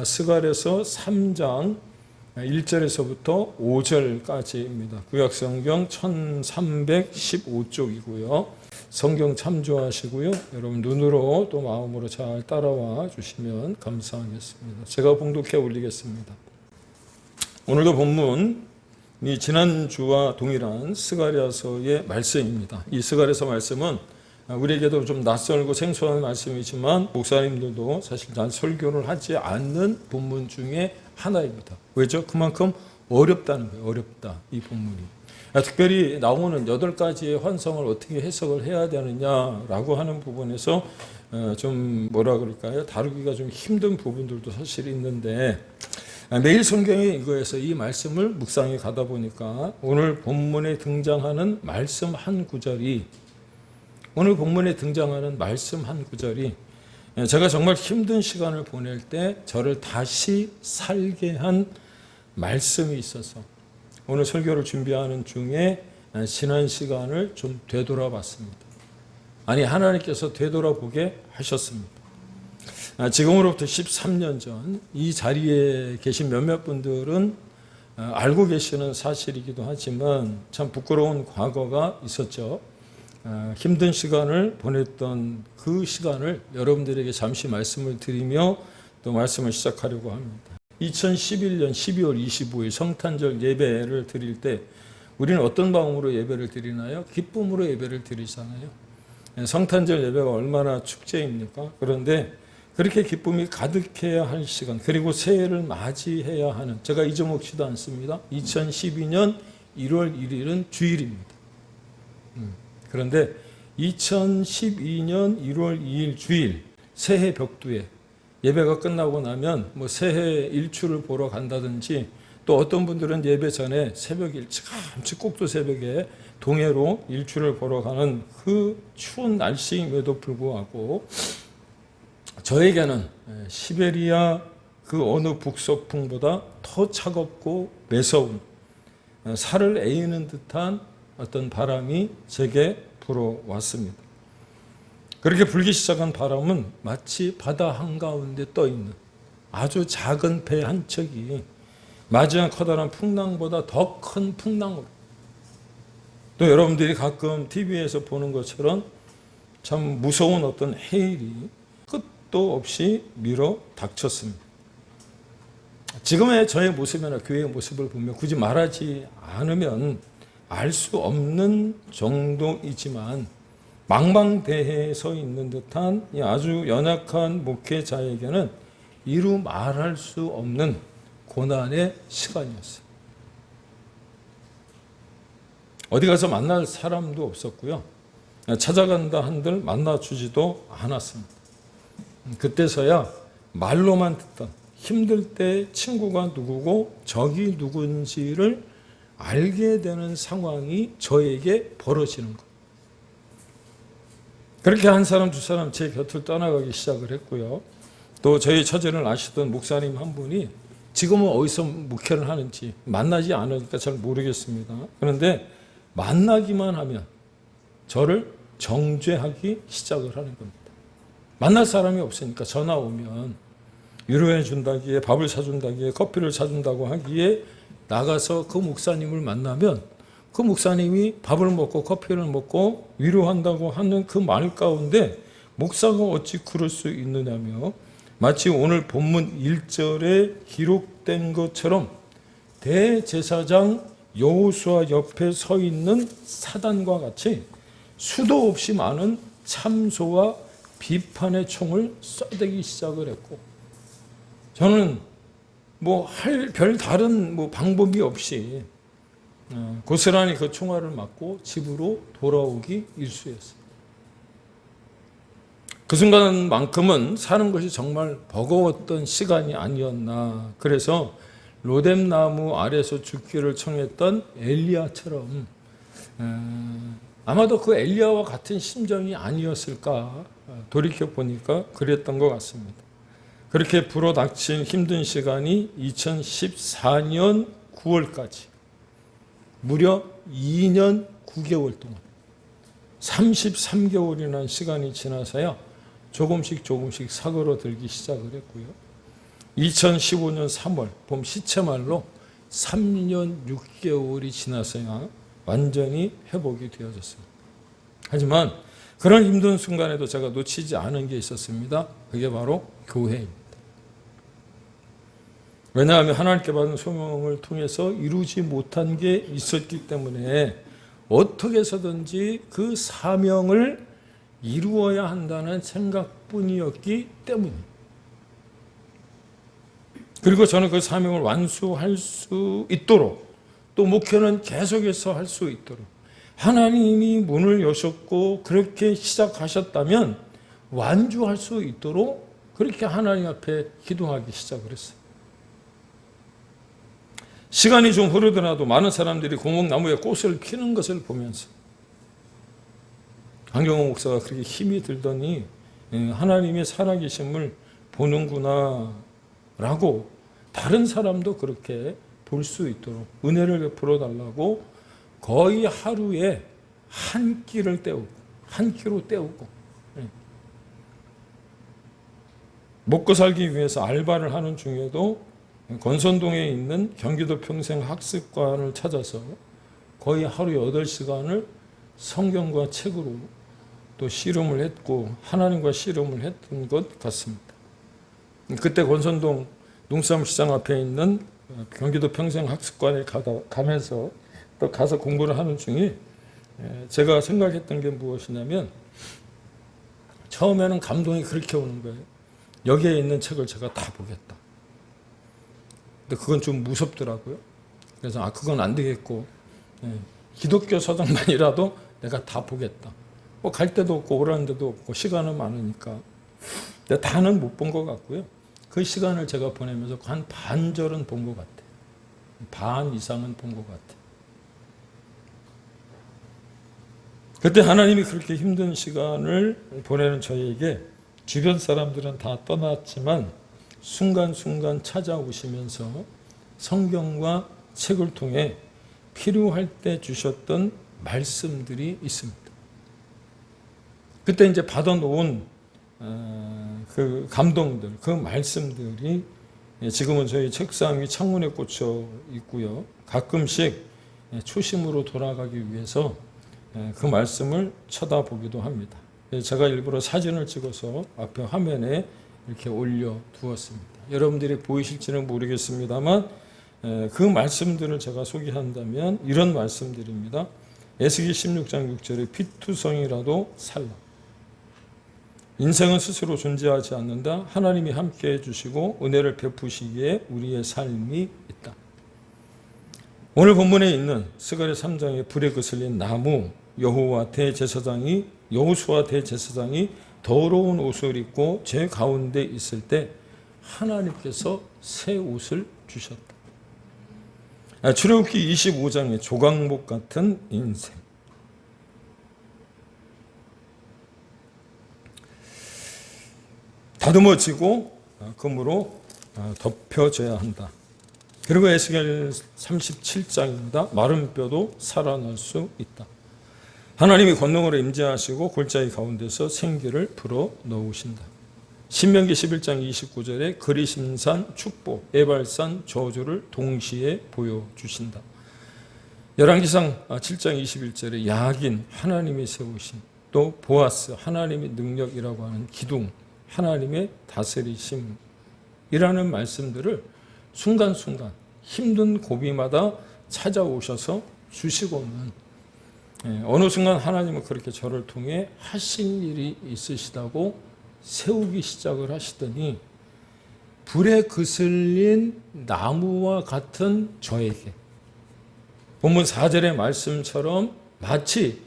스갈에서 3장 1절에서부터 5절까지입니다. 구약성경 1315쪽이고요. 성경 참조하시고요. 여러분 눈으로 또 마음으로 잘 따라와 주시면 감사하겠습니다. 제가 봉독해 올리겠습니다. 오늘도 본문이 지난주와 동일한 스가랴서의 말씀입니다. 이 스가랴서 말씀은 우리에게도 좀 낯설고 생소한 말씀이지만 목사님들도 사실 잘 설교를 하지 않는 본문 중에 하나입니다. 왜죠? 그만큼 어렵다는 거예요. 어렵다, 이 본문이. 특별히 나오는 8가지의 환상을 어떻게 해석을 해야 되느냐라고 하는 부분에서 좀 뭐라 그럴까요? 다루기가 좀 힘든 부분들도 사실 있는데 매일 성경에 이거에서 이 말씀을 묵상해 가다 보니까 오늘 본문에 등장하는 말씀 한 구절이 제가 정말 힘든 시간을 보낼 때 저를 다시 살게 한 말씀이 있어서 오늘 설교를 준비하는 중에 지난 시간을 좀 되돌아봤습니다. 아니, 하나님께서 되돌아보게 하셨습니다. 지금으로부터 13년 전 이 자리에 계신 몇몇 분들은 알고 계시는 사실이기도 하지만 참 부끄러운 과거가 있었죠. 힘든 시간을 보냈던 그 시간을 여러분들에게 잠시 말씀을 드리며 또 말씀을 시작하려고 합니다. 2011년 12월 25일 성탄절 예배를 드릴 때 우리는 어떤 마음으로 예배를 드리나요? 기쁨으로 예배를 드리잖아요. 성탄절 예배가 얼마나 축제입니까? 그런데 그렇게 기쁨이 가득해야 할 시간, 그리고 새해를 맞이해야 하는, 제가 잊어먹지도 않습니다. 2012년 1월 1일은 주일입니다. 그런데 2012년 1월 2일 주일 새해 벽두에 예배가 끝나고 나면 뭐 새해 일출을 보러 간다든지 또 어떤 분들은 예배 전에 새벽 일찌감치 꼭두 새벽에 동해로 일출을 보러 가는 그 추운 날씨임에도 불구하고 저에게는 시베리아 그 어느 북서풍보다 더 차갑고 매서운 살을 에이는 듯한 어떤 바람이 제게 불어왔습니다. 그렇게 불기 시작한 바람은 마치 바다 한가운데 떠있는 아주 작은 배 한 척이 마지막 커다란 풍랑보다 더 큰 풍랑으로, 또 여러분들이 가끔 TV에서 보는 것처럼 참 무서운 어떤 해일이 끝도 없이 밀어 닥쳤습니다. 지금의 저의 모습이나 교회의 모습을 보면 굳이 말하지 않으면 알 수 없는 정도이지만 망망대해에 서 있는 듯한 아주 연약한 목회자에게는 이루 말할 수 없는 고난의 시간이었어요. 어디 가서 만날 사람도 없었고요. 찾아간다 한들 만나주지도 않았습니다. 그때서야 말로만 듣던 힘들 때 친구가 누구고 적이 누군지를 알게 되는 상황이 저에게 벌어지는 것. 그렇게 한 사람 두 사람 제 곁을 떠나가기 시작을 했고요. 또 저희 처제를 아시던 목사님 한 분이 지금은 어디서 목회를 하는지 만나지 않으니까 잘 모르겠습니다. 그런데 만나기만 하면 저를 정죄하기 시작을 하는 겁니다. 만날 사람이 없으니까 전화 오면 위로해 준다기에 밥을 사준다기에 커피를 사준다고 하기에 나가서 그 목사님을 만나면 그 목사님이 밥을 먹고 커피를 먹고 위로한다고 하는 그 말 가운데 목사가 어찌 그럴 수 있느냐며 마치 오늘 본문 1절에 기록된 것처럼 대제사장 여호수아 옆에 서 있는 사단과 같이 수도 없이 많은 참소와 비판의 총을 쏘대기 시작을 했고, 저는 별 다른 방법이 없이 고스란히 그 총알을 맞고 집으로 돌아오기 일쑤였어요. 그 순간만큼은 사는 것이 정말 버거웠던 시간이 아니었나. 그래서 로뎀나무 아래서 죽기를 청했던 엘리야처럼 아마도 그 엘리야와 같은 심정이 아니었을까 돌이켜보니까 그랬던 것 같습니다. 그렇게 불어닥친 힘든 시간이 2014년 9월까지 무려 2년 9개월 동안 33개월이라는 시간이 지나서야 조금씩 사그러들기 시작을 했고요. 2015년 3월 봄 시체말로 3년 6개월이 지나서야 완전히 회복이 되어졌습니다. 하지만 그런 힘든 순간에도 제가 놓치지 않은 게 있었습니다. 그게 바로 교회입니다. 왜냐하면 하나님께 받은 소명을 통해서 이루지 못한 게 있었기 때문에 어떻게 해서든지 그 사명을 이루어야 한다는 생각뿐이었기 때문입니다. 그리고 저는 그 사명을 완수할 수 있도록 또 목회는 계속해서 할 수 있도록 하나님이 문을 여셨고 그렇게 시작하셨다면 완주할 수 있도록 그렇게 하나님 앞에 기도하기 시작을 했어요. 시간이 좀 흐르더라도 많은 사람들이 고목나무에 꽃을 피는 것을 보면서 안경호 목사가 그렇게 힘이 들더니 하나님의 살아계심을 보는구나 라고 다른 사람도 그렇게 볼 수 있도록 은혜를 베풀어 달라고 거의 하루에 한 끼를 때우고 한 끼로 때우고 먹고 살기 위해서 알바를 하는 중에도 건선동에 있는 경기도 평생학습관을 찾아서 거의 하루 8시간을 성경과 책으로 또 씨름을 했고 하나님과 씨름을 했던 것 같습니다. 그때 건선동 농수산시장 앞에 있는 경기도 평생학습관에 가면서 또 가서 공부를 하는 중에 제가 생각했던 게 무엇이냐면 처음에는 감동이 그렇게 오는 거예요. 여기에 있는 책을 제가 다 보겠다. 근데 그건 좀 무섭더라고요. 그래서 그건 안 되겠고 기독교 서적만이라도 내가 다 보겠다. 뭐 갈 데도 없고 오라는 데도 없고 시간은 많으니까 다는 못 본 것 같고요. 그 시간을 제가 보내면서 한 반절은 본 것 같아요. 반 이상은 본 것 같아요. 그때 하나님이 그렇게 힘든 시간을 보내는 저에게 주변 사람들은 다 떠났지만 순간순간 찾아오시면서 성경과 책을 통해 필요할 때 주셨던 말씀들이 있습니다. 그때 이제 받아놓은 그 감동들, 그 말씀들이 지금은 저희 책상 위 창문에 꽂혀 있고요. 가끔씩 초심으로 돌아가기 위해서 그 말씀을 쳐다보기도 합니다. 제가 일부러 사진을 찍어서 앞에 화면에 이렇게 올려두었습니다. 여러분들이 보이실지는 모르겠습니다만 그 말씀들을 제가 소개한다면 이런 말씀들입니다. 에스겔 16장 6절에 피투성이라도 살라. 인생은 스스로 존재하지 않는다. 하나님이 함께해 주시고 은혜를 베푸시기에 우리의 삶이 있다. 오늘 본문에 있는 스가랴 3장의 불에 거슬린 나무 여호수아 대제사장이 더러운 옷을 입고 제 가운데 있을 때 하나님께서 새 옷을 주셨다. 출애굽기 25장의 조각목 같은 인생. 다듬어지고 금으로 덮여져야 한다. 그리고 에스겔 37장입니다. 마른 뼈도 살아날 수 있다. 하나님이 권능으로 임재하시고 골짜기 가운데서 생기를 불어 넣으신다. 신명기 11장 29절에 그리심산 축복, 에발산 저주를 동시에 보여주신다. 열왕기상 7장 21절에 야긴 하나님이 세우신 또 보아스 하나님의 능력이라고 하는 기둥 하나님의 다스리심이라는 말씀들을 순간순간 힘든 고비마다 찾아오셔서 주시고는 어느 순간 하나님은 그렇게 저를 통해 하신 일이 있으시다고 세우기 시작을 하시더니 불에 그슬린 나무와 같은 저에게 본문 4절의 말씀처럼 마치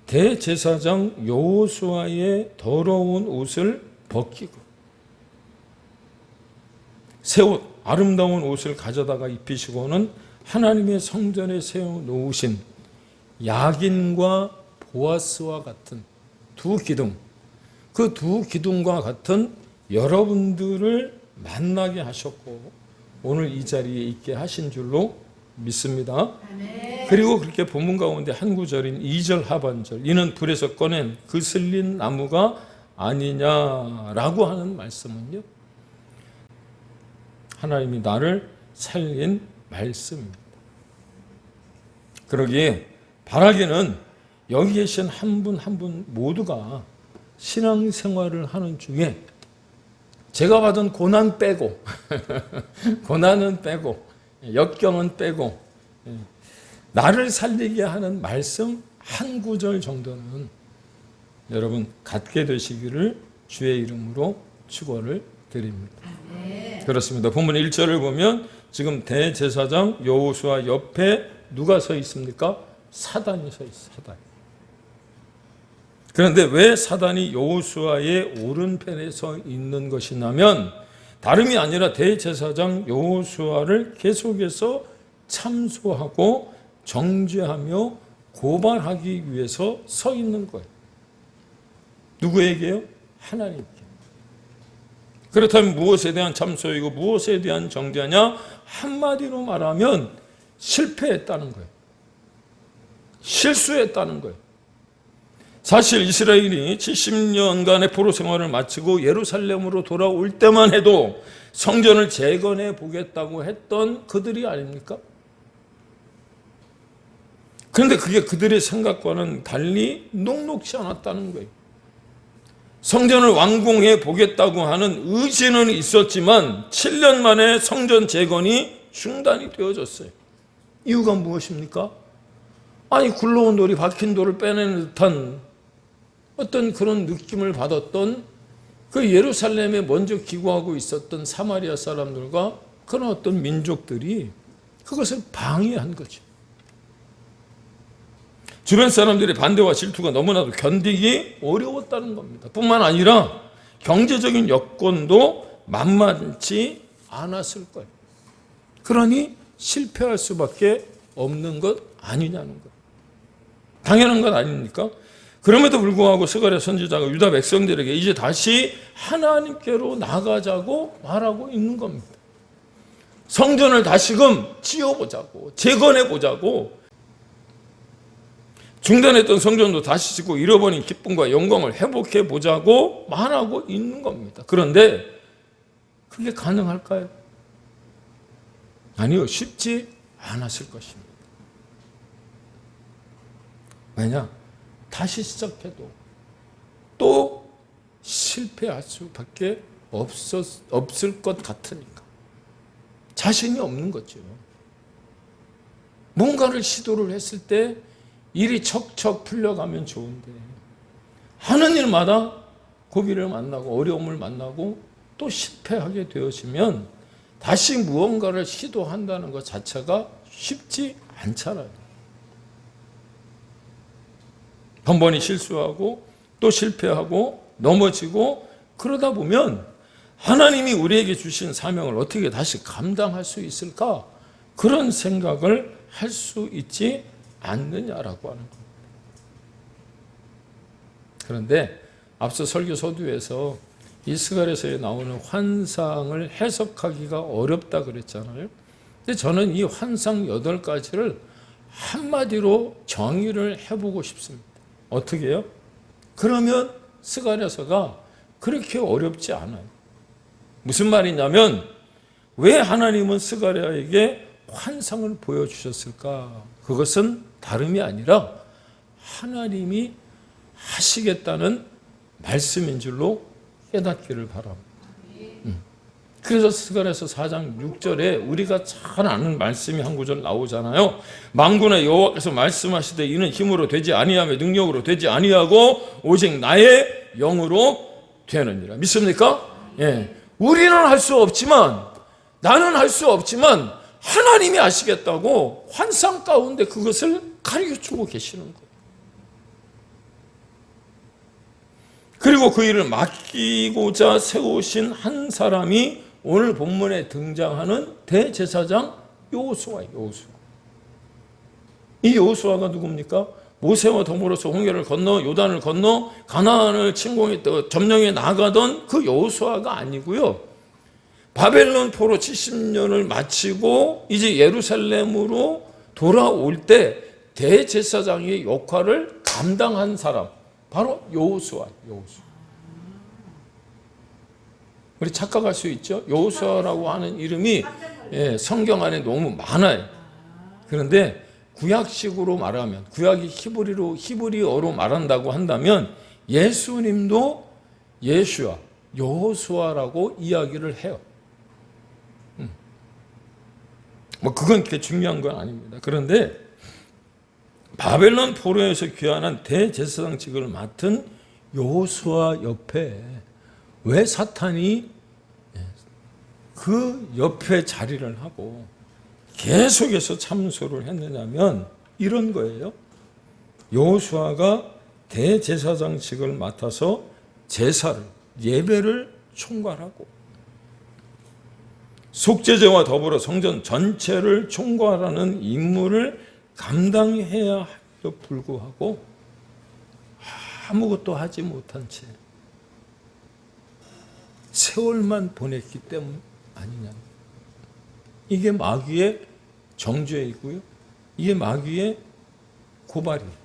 대제사장 여호수아의 더러운 옷을 벗기고 새 옷, 아름다운 옷을 가져다가 입히시고는 하나님의 성전에 세워놓으신 야긴과 보아스와 같은 두 기둥, 그 두 기둥과 같은 여러분들을 만나게 하셨고 오늘 이 자리에 있게 하신 줄로 믿습니다. 그리고 그렇게 본문 가운데 한 구절인 2절 하반절 이는 불에서 꺼낸 그슬린 나무가 아니냐라고 하는 말씀은요, 하나님이 나를 살린 말씀입니다. 그러기에 바라기는 여기 계신 한 분 한 분 모두가 신앙생활을 하는 중에 제가 받은 고난 빼고 고난은 빼고 역경은 빼고 나를 살리게 하는 말씀 한 구절 정도는 여러분 갖게 되시기를 주의 이름으로 축원을 드립니다. 그렇습니다. 본문 1절을 보면 지금 대제사장 여호수아 옆에 누가 서 있습니까? 사단이 서 있어요. 사단. 그런데 왜 사단이 여호수아의 오른편에 서 있는 것이냐면 다름이 아니라 대제사장 여호수아를 계속해서 참소하고 정죄하며 고발하기 위해서 서 있는 거예요. 누구에게요? 하나님께. 그렇다면 무엇에 대한 참소이고 무엇에 대한 정죄냐? 한마디로 말하면 실패했다는 거예요. 실수했다는 거예요. 사실 이스라엘이 70년간의 포로 생활을 마치고 예루살렘으로 돌아올 때만 해도 성전을 재건해 보겠다고 했던 그들이 아닙니까? 그런데 그게 그들의 생각과는 달리 녹록지 않았다는 거예요. 성전을 완공해 보겠다고 하는 의지는 있었지만 7년 만에 성전 재건이 중단이 되어졌어요. 이유가 무엇입니까? 아니 굴러온 돌이 박힌 돌을 빼내는 듯한 어떤 그런 느낌을 받았던 그 예루살렘에 먼저 기고하고 있었던 사마리아 사람들과 그런 어떤 민족들이 그것을 방해한 거죠. 주변 사람들의 반대와 질투가 너무나도 견디기 어려웠다는 겁니다. 뿐만 아니라 경제적인 여건도 만만치 않았을 거예요. 그러니 실패할 수밖에 없는 것 아니냐는 거예요. 당연한 것 아닙니까? 그럼에도 불구하고 스가랴 선지자가 유다 백성들에게 이제 다시 하나님께로 나가자고 말하고 있는 겁니다. 성전을 다시금 지어보자고, 재건해보자고, 중단했던 성전도 다시 짓고 잃어버린 기쁨과 영광을 회복해보자고 말하고 있는 겁니다. 그런데 그게 가능할까요? 아니요, 쉽지 않았을 것입니다. 왜냐? 다시 시작해도 또 실패할 수밖에 없을 것 같으니까. 자신이 없는 거죠. 뭔가를 시도를 했을 때 일이 척척 풀려가면 좋은데 하는 일마다 고비를 만나고 어려움을 만나고 또 실패하게 되어지면 다시 무언가를 시도한다는 것 자체가 쉽지 않잖아요. 번번이 실수하고 또 실패하고 넘어지고 그러다 보면 하나님이 우리에게 주신 사명을 어떻게 다시 감당할 수 있을까? 그런 생각을 할 수 있지 않느냐라고 하는 겁니다. 그런데 앞서 설교 서두에서 이 스가랴서에 나오는 환상을 해석하기가 어렵다 그랬잖아요. 근데 저는 이 환상 8가지를 한마디로 정의를 해보고 싶습니다. 어떻게 해요? 그러면 스가랴서가 그렇게 어렵지 않아요. 무슨 말이냐면 왜 하나님은 스가랴에게 환상을 보여주셨을까? 그것은 다름이 아니라 하나님이 하시겠다는 말씀인 줄로 깨닫기를 바랍니다. 그래서 스가랴서 4장 6절에 우리가 잘 아는 말씀이 한 구절 나오잖아요. 만군의 여호와께서 말씀하시되 이는 힘으로 되지 아니하며 능력으로 되지 아니하고 오직 나의 영으로 되느니라. 믿습니까? 예. 우리는 할 수 없지만, 나는 할 수 없지만 하나님이 아시겠다고 환상 가운데 그것을 가르쳐주고 계시는 거예요. 그리고 그 일을 맡기고자 세우신 한 사람이 오늘 본문에 등장하는 대제사장 여호수아예요. 여호수아. 이 여호수아가 누굽니까? 모세와 더불어서 홍해를 건너 요단을 건너 가나안을 점령해 나가던 그 여호수아가 아니고요. 바벨론 포로 70년을 마치고 이제 예루살렘으로 돌아올 때 대제사장의 역할을 감당한 사람, 바로 여호수아. 우리 착각할 수 있죠. 여호수아라고 하는 이름이 성경 안에 너무 많아요. 그런데 구약식으로 말하면, 구약이 히브리어로 말한다고 한다면 예수님도 예슈아, 여호수아라고 이야기를 해요. 뭐 그건 그렇게 중요한 건 아닙니다. 그런데 바벨론 포로에서 귀환한 대제사장직을 맡은 여호수아 옆에 왜 사탄이 그 옆에 자리를 하고 계속해서 참소를 했느냐면 이런 거예요. 여호수아가 대제사장직을 맡아서 제사를, 예배를 총괄하고 속죄제와 더불어 성전 전체를 총괄하는 임무를 감당해야 할에도 불구하고 아무것도 하지 못한 채 세월만 보냈기 때문 아니냐. 이게 마귀의 정죄이고요. 이게 마귀의 고발이에요.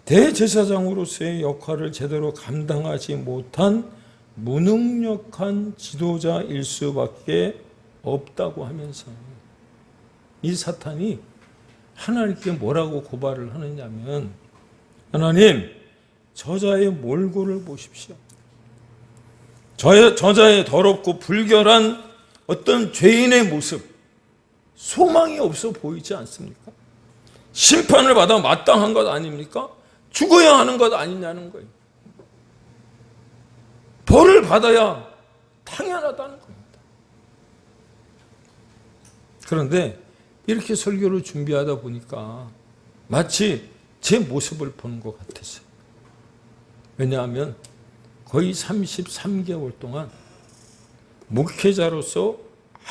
대제사장으로서의 역할을 제대로 감당하지 못한 무능력한 지도자일 수밖에 없다고 하면서 이 사탄이 하나님께 뭐라고 고발을 하느냐면, 하나님, 저자의 몰골을 보십시오. 저자의 더럽고 불결한 어떤 죄인의 모습, 소망이 없어 보이지 않습니까? 심판을 받아 마땅한 것 아닙니까? 죽어야 하는 것 아니냐는 거예요. 벌을 받아야 당연하다는 겁니다. 그런데 이렇게 설교를 준비하다 보니까 마치 제 모습을 보는 것 같았어요. 왜냐하면 거의 33개월 동안 목회자로서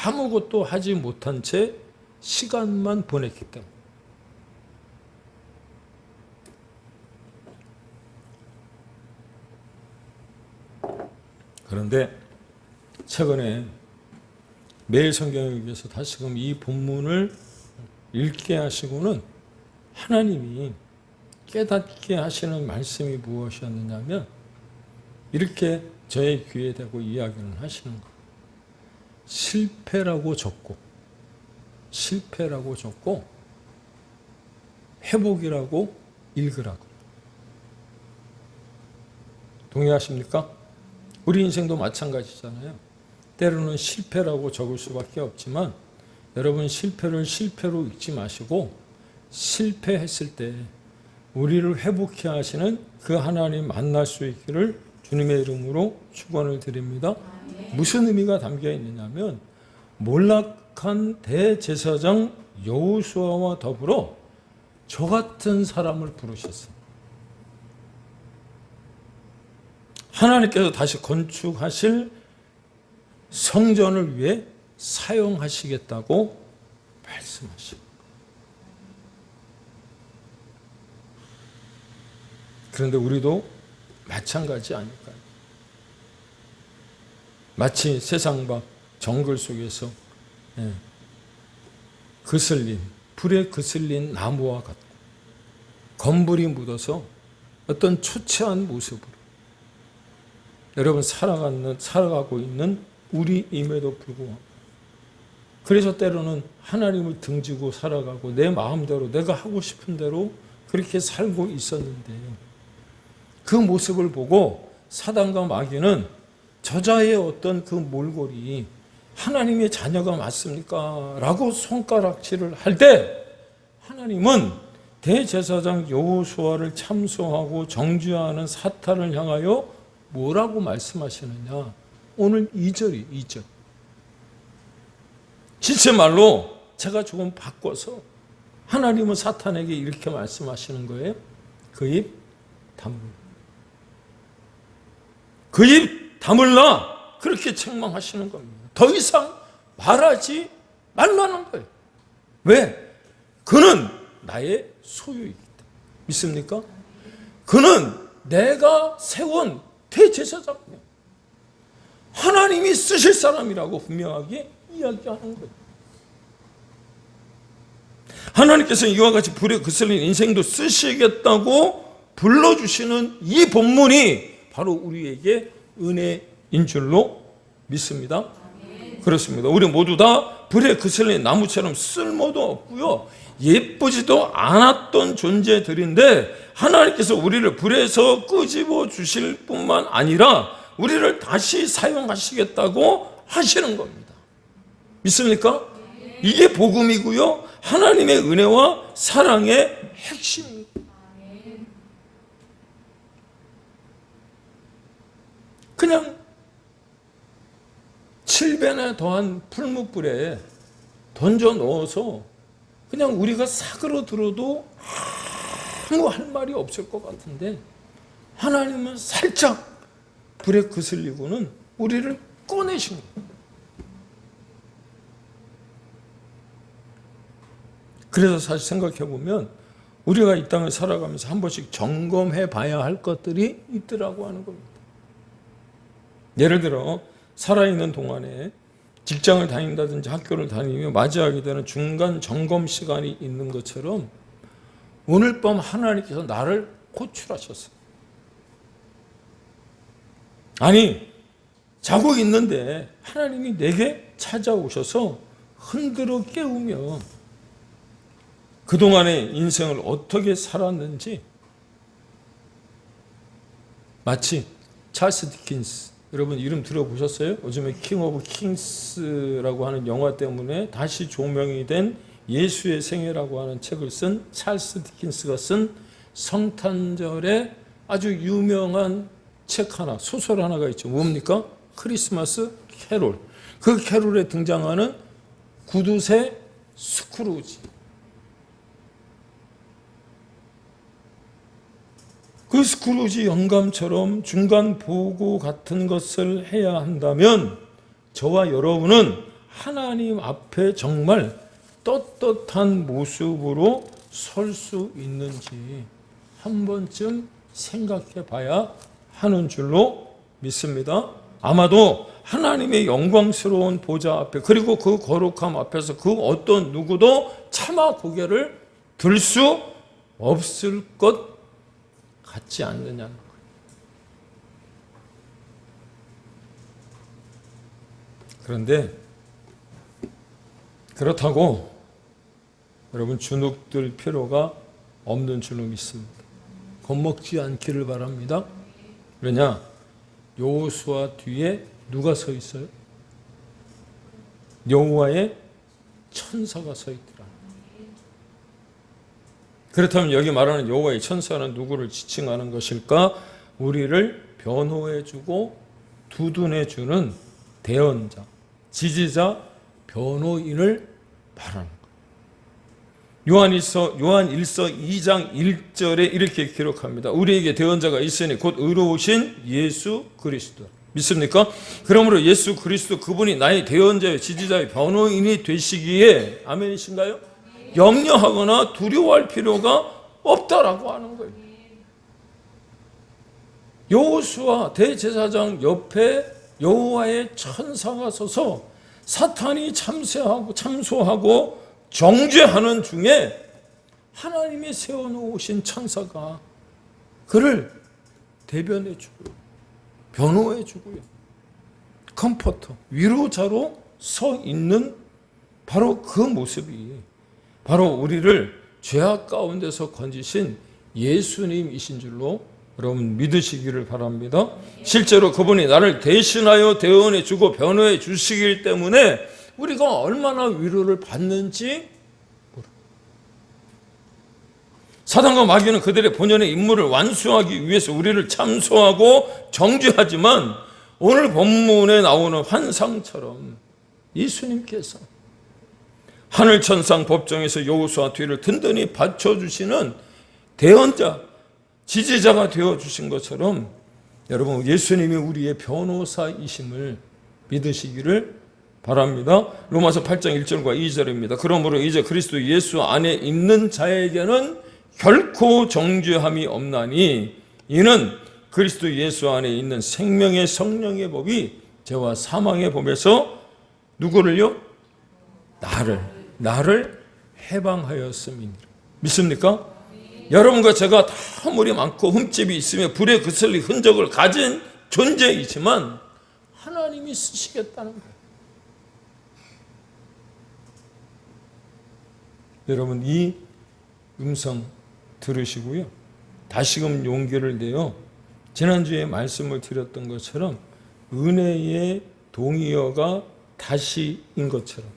아무것도 하지 못한 채 시간만 보냈기 때문에. 그런데 최근에 매일 성경을 위해서 다시금 이 본문을 읽게 하시고는 하나님이 깨닫게 하시는 말씀이 무엇이었느냐면 이렇게 저의 귀에 대고 이야기를 하시는 거예요. 실패라고 적고 회복이라고 읽으라고. 동의하십니까? 우리 인생도 마찬가지잖아요. 때로는 실패라고 적을 수밖에 없지만 여러분, 실패를 실패로 읽지 마시고 실패했을 때 우리를 회복해 하시는 그 하나님 만날 수 있기를 주님의 이름으로 축원을 드립니다. 무슨 의미가 담겨 있느냐면 몰락한 대제사장 여호수아와 더불어 저 같은 사람을 부르셨어요. 하나님께서 다시 건축하실 성전을 위해 사용하시겠다고 말씀하시고, 그런데 우리도 마찬가지 아닐까요? 마치 세상 밖 정글 속에서 불에 그슬린 나무와 같고 검불이 묻어서 어떤 초췌한 모습으로 여러분 살아가고 있는 우리임에도 불구하고, 그래서 때로는 하나님을 등지고 살아가고 내 마음대로 내가 하고 싶은 대로 그렇게 살고 있었는데요. 그 모습을 보고 사단과 마귀는 저자의 어떤 그 몰골이 하나님의 자녀가 맞습니까? 라고 손가락질을 할 때 하나님은 대제사장 여호수아를 참소하고 정죄하는 사탄을 향하여 뭐라고 말씀하시느냐? 오늘 2절. 진짜 말로 제가 조금 바꿔서 하나님은 사탄에게 이렇게 말씀하시는 거예요. 그 입 다물라. 그 입 다물라. 그렇게 책망하시는 겁니다. 더 이상 말하지 말라는 거예요. 왜? 그는 나의 소유이기 때문에. 믿습니까? 그는 내가 세운 대제사장이에요. 하나님이 쓰실 사람이라고 분명하게 이야기하는 거예요. 하나님께서 이와 같이 불에 그슬린 인생도 쓰시겠다고 불러주시는 이 본문이 바로 우리에게 은혜인 줄로 믿습니다. 그렇습니다. 우리 모두 다 불에 그슬린 나무처럼 쓸모도 없고요, 예쁘지도 않았던 존재들인데 하나님께서 우리를 불에서 끄집어 주실 뿐만 아니라 우리를 다시 사용하시겠다고 하시는 겁니다. 믿습니까? 이게 복음이고요, 하나님의 은혜와 사랑의 핵심입니다. 그냥 7배나 더한 풀무불에 던져 넣어서 그냥 우리가 사그러들어도 아무 할 말이 없을 것 같은데 하나님은 살짝 불에 거슬리고는 우리를 꺼내신 거예요. 그래서 사실 생각해 보면 우리가 이 땅을 살아가면서 한 번씩 점검해 봐야 할 것들이 있더라고 하는 겁니다. 예를 들어 살아있는 동안에 직장을 다닌다든지 학교를 다니며 맞이하게 되는 중간 점검 시간이 있는 것처럼 오늘 밤 하나님께서 나를 호출하셨어요. 아니, 자고 있는데 하나님이 내게 찾아오셔서 흔들어 깨우며 그동안의 인생을 어떻게 살았는지, 마치 찰스 디킨스, 여러분 이름 들어보셨어요? 요즘에 킹 오브 킹스라고 하는 영화 때문에 다시 조명이 된 예수의 생애라고 하는 책을 쓴 찰스 디킨스가 쓴 성탄절에 아주 유명한 책 하나, 소설 하나가 있죠. 뭡니까? 크리스마스 캐롤. 그 캐롤에 등장하는 구두쇠 스크루지. 그 스크루지 영감처럼 중간 보고 같은 것을 해야 한다면 저와 여러분은 하나님 앞에 정말 떳떳한 모습으로 설 수 있는지 한 번쯤 생각해 봐야 하는 줄로 믿습니다. 아마도 하나님의 영광스러운 보좌 앞에, 그리고 그 거룩함 앞에서 그 어떤 누구도 차마 고개를 들 수 없을 것 같지 않느냐는 거예요. 그런데 그렇다고 여러분 주눅들 필요가 없는 줄로 믿습니다. 겁먹지 않기를 바랍니다. 왜냐? 여호수아 뒤에 누가 서 있어요? 여호와의 천사가 서 있더라. 그렇다면 여기 말하는 여호와의 천사는 누구를 지칭하는 것일까? 우리를 변호해주고 두둔해주는 대언자, 지지자, 변호인을 말하는 거예요. 요한일서 2장 1절에 이렇게 기록합니다. 우리에게 대언자가 있으니 곧 의로우신 예수 그리스도. 믿습니까? 그러므로 예수 그리스도 그분이 나의 대언자요 지지자요 변호인이 되시기에, 아멘이신가요? 염려하거나 두려워할 필요가 없다라고 하는 거예요. 여호수아 대제사장 옆에 여호와의 천사가 서서 사탄이 참소하고 정죄하는 중에 하나님이 세워놓으신 천사가 그를 대변해주고요, 변호해주고요, 컴포터, 위로자로 서 있는 바로 그 모습이 바로 우리를 죄악 가운데서 건지신 예수님이신 줄로 여러분 믿으시기를 바랍니다. 실제로 그분이 나를 대신하여 대언해 주고 변호해 주시기 때문에 우리가 얼마나 위로를 받는지 모릅니다. 사단과 마귀는 그들의 본연의 임무를 완수하기 위해서 우리를 참소하고 정죄하지만 오늘 본문에 나오는 환상처럼 예수님께서 하늘 천상 법정에서 여호수아 뒤를 든든히 받쳐주시는 대언자, 지지자가 되어주신 것처럼 여러분 예수님이 우리의 변호사이심을 믿으시기를 바랍니다. 로마서 8장 1절과 2절입니다. 그러므로 이제 그리스도 예수 안에 있는 자에게는 결코 정죄함이 없나니 이는 그리스도 예수 안에 있는 생명의 성령의 법이 죄와 사망의 법에서 누구를요? 나를 해방하였음이니라. 믿습니까? 여러분과 제가 다 허물이 많고 흠집이 있으며 불에 그슬릴 흔적을 가진 존재이지만 하나님이 쓰시겠다는 거예요. 여러분 이 음성 들으시고요. 다시금 용기를 내어 지난주에 말씀을 드렸던 것처럼 은혜의 동의어가 다시인 것처럼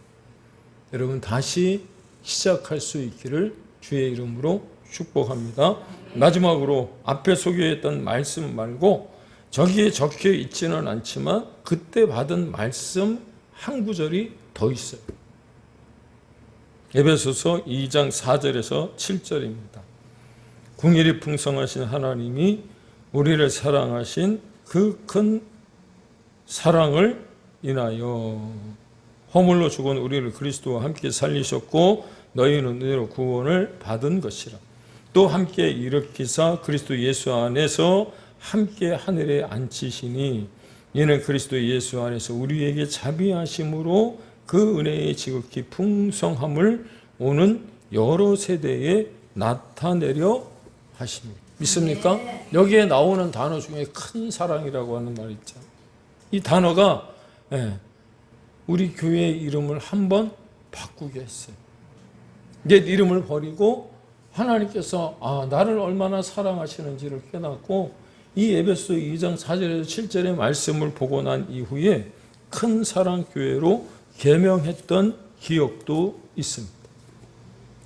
여러분 다시 시작할 수 있기를 주의 이름으로 축복합니다. 마지막으로 앞에 소개했던 말씀 말고 저기에 적혀 있지는 않지만 그때 받은 말씀 한 구절이 더 있어요. 에베소서 2장 4절에서 7절입니다. 궁일이 풍성하신 하나님이 우리를 사랑하신 그 큰 사랑을 인하여 허물로 죽은 우리를 그리스도와 함께 살리셨고 너희는 은혜로 구원을 받은 것이라. 또 함께 일으키사 그리스도 예수 안에서 함께 하늘에 앉히시니 이는 그리스도 예수 안에서 우리에게 자비하심으로 그 은혜의 지극히 풍성함을 오는 여러 세대에 나타내려 하십니다. 믿습니까? 여기에 나오는 단어 중에 큰 사랑이라고 하는 말이 있죠. 이 단어가 우리 교회의 이름을 한번 바꾸게 했어요. 옛 이름을 버리고 하나님께서 나를 얼마나 사랑하시는지를 깨닫고 이 에베소 2장 4절에서 7절의 말씀을 보고 난 이후에 큰 사랑 교회로 개명했던 기억도 있습니다.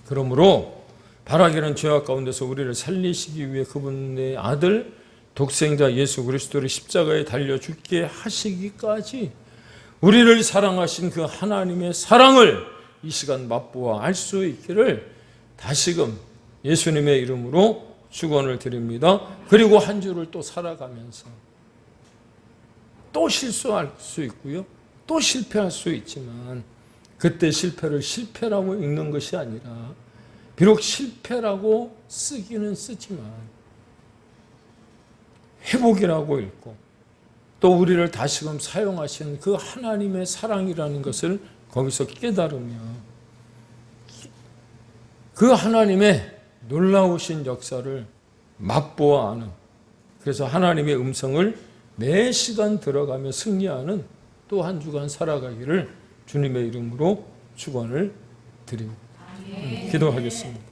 그러므로 바라기는 죄악 가운데서 우리를 살리시기 위해 그분의 아들 독생자 예수 그리스도를 십자가에 달려 죽게 하시기까지 우리를 사랑하신 그 하나님의 사랑을 이 시간 맛보아 알 수 있기를 다시금 예수님의 이름으로 축원을 드립니다. 그리고 한 주를 또 살아가면서 또 실수할 수 있고요. 또 실패할 수 있지만 그때 실패를 실패라고 읽는 것이 아니라 비록 실패라고 쓰기는 쓰지만 회복이라고 읽고 또 우리를 다시금 사용하시는 그 하나님의 사랑이라는 것을 거기서 깨달으며 그 하나님의 놀라우신 역사를 맛보아 아는, 그래서 하나님의 음성을 매 시간 들어가며 승리하는 또 한 주간 살아가기를 주님의 이름으로 축원을 드립니다. 기도하겠습니다.